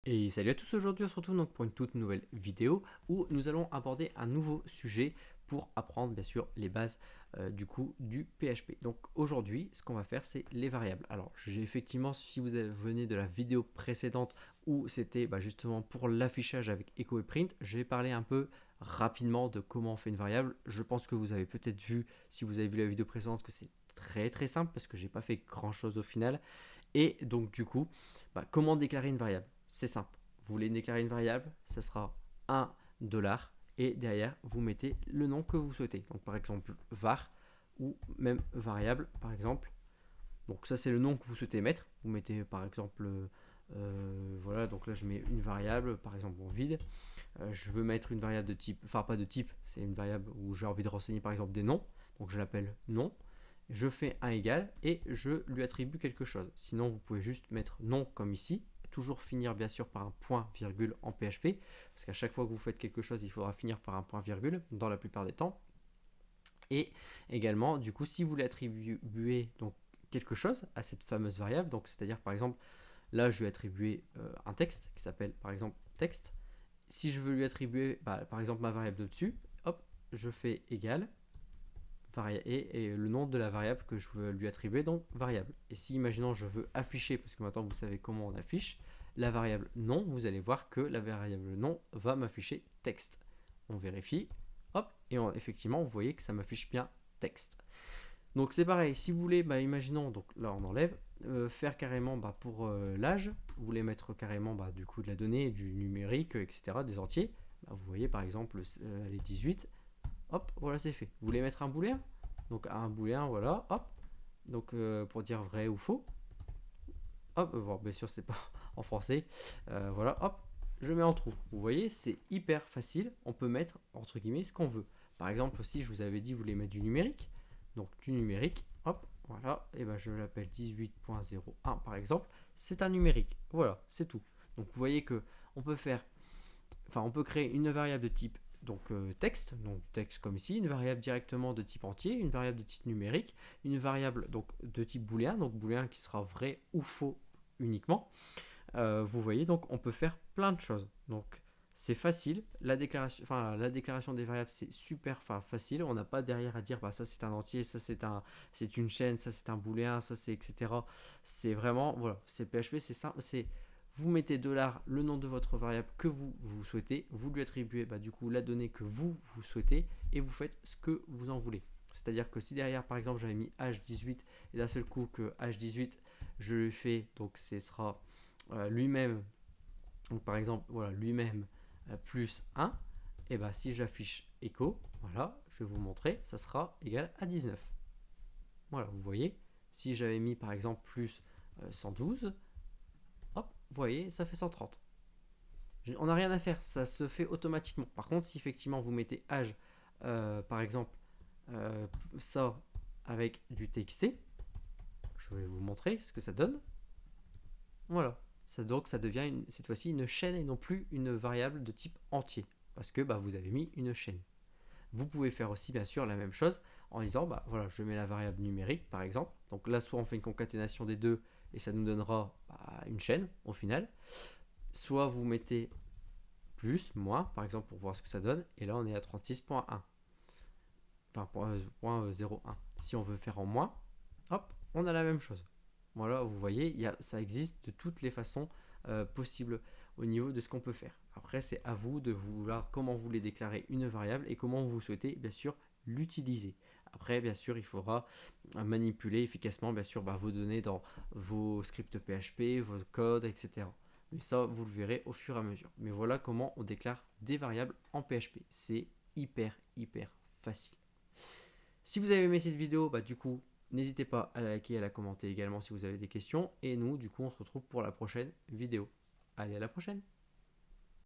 Et salut à tous, aujourd'hui on se retrouve donc pour une toute nouvelle vidéo où nous allons aborder un nouveau sujet pour apprendre bien sûr les bases du PHP. Donc aujourd'hui ce qu'on va faire c'est les variables. Alors j'ai effectivement, si vous venez de la vidéo précédente où c'était justement pour l'affichage avec echo et print, j'ai parlé un peu rapidement de comment on fait une variable. Je pense que vous avez peut-être vu, si vous avez vu la vidéo précédente, que c'est très simple parce que j'ai pas fait grand chose au final. Et donc du coup, comment déclarer une variable? C'est simple. Vous voulez déclarer une variable, ça sera $1 et derrière vous mettez le nom que vous souhaitez. Donc par exemple var ou même variable par exemple. Donc ça c'est le nom que vous souhaitez mettre. Vous mettez par exemple voilà, donc là je mets une variable par exemple en vide. Je veux mettre une variable de type, enfin pas de type, c'est une variable où j'ai envie de renseigner par exemple des noms. Donc je l'appelle nom. Je fais un égal et je lui attribue quelque chose. Sinon, vous pouvez juste mettre nom comme ici. Toujours finir bien sûr par un point virgule en PHP, parce qu'à chaque fois que vous faites quelque chose, il faudra finir par un point virgule dans la plupart des temps. Et également, du coup, si vous voulez attribuer donc quelque chose à cette fameuse variable, donc c'est-à-dire par exemple, là je vais attribuer un texte qui s'appelle par exemple texte. Si je veux lui attribuer par exemple ma variable de dessus, hop, je fais égal et le nom de la variable que je veux lui attribuer, donc variable. Et si, imaginons, je veux afficher, parce que maintenant vous savez comment on affiche, la variable nom, vous allez voir que la variable nom va m'afficher texte. On vérifie, hop, et effectivement, vous voyez que ça m'affiche bien texte. Donc c'est pareil, si vous voulez, imaginons, donc là on enlève, faire carrément pour l'âge, vous voulez mettre carrément du coup de la donnée, du numérique, etc., des entiers, vous voyez par exemple les 18, hop, voilà c'est fait. Vous voulez mettre un booléen, donc un booléen, voilà, hop, donc pour dire vrai ou faux, hop, bon, bien sûr c'est pas en français, voilà, hop, je mets en trou. Vous voyez, c'est hyper facile, on peut mettre entre guillemets ce qu'on veut. Par exemple, si je vous avais dit vous voulez mettre du numérique, donc du numérique, hop, voilà, et je l'appelle 18.01 par exemple, c'est un numérique, voilà, c'est tout. Donc vous voyez que on peut faire, enfin on peut créer une variable de type donc texte, donc texte comme ici, une variable directement de type entier, une variable de type numérique, une variable donc de type booléen, donc booléen qui sera vrai ou faux uniquement. Vous voyez, donc on peut faire plein de choses. Donc c'est facile, la déclaration des variables c'est super facile, on n'a pas derrière à dire ça c'est un entier, ça c'est une chaîne, ça c'est un booléen, ça c'est etc. C'est vraiment, voilà, c'est PHP, c'est simple, c'est vous mettez $, le nom de votre variable que vous souhaitez, vous lui attribuez du coup la donnée que vous souhaitez et vous faites ce que vous en voulez. C'est-à-dire que si derrière par exemple j'avais mis h18 et d'un seul coup que h18 je lui fais, donc ce sera lui-même, donc par exemple voilà lui-même plus 1, et si j'affiche echo, voilà, je vais vous montrer, ça sera égal à 19. Voilà, vous voyez, si j'avais mis par exemple plus 112, hop, vous voyez, ça fait 130. On n'a rien à faire, ça se fait automatiquement. Par contre, si effectivement vous mettez âge, par exemple, ça avec du TXT, je vais vous montrer ce que ça donne. Voilà, donc ça devient cette fois-ci une chaîne et non plus une variable de type entier, parce que vous avez mis une chaîne. Vous pouvez faire aussi bien sûr la même chose en disant voilà, je mets la variable numérique par exemple. Donc là, soit on fait une concaténation des deux et ça nous donnera une chaîne au final, soit vous mettez plus, moins par exemple pour voir ce que ça donne, et là on est à 36.1, enfin 0.01. Si on veut faire en moins, hop, on a la même chose. Voilà, vous voyez, ça existe de toutes les façons possibles au niveau de ce qu'on peut faire. Après, c'est à vous de vouloir comment vous voulez déclarer une variable et comment vous souhaitez bien sûr l'utiliser. Après, bien sûr, il faudra manipuler efficacement bien sûr vos données dans vos scripts PHP, vos codes, etc. Mais ça, vous le verrez au fur et à mesure. Mais voilà comment on déclare des variables en PHP. C'est hyper facile. Si vous avez aimé cette vidéo, du coup, n'hésitez pas à la liker et à la commenter également si vous avez des questions. Et nous, du coup, on se retrouve pour la prochaine vidéo. Allez, à la prochaine!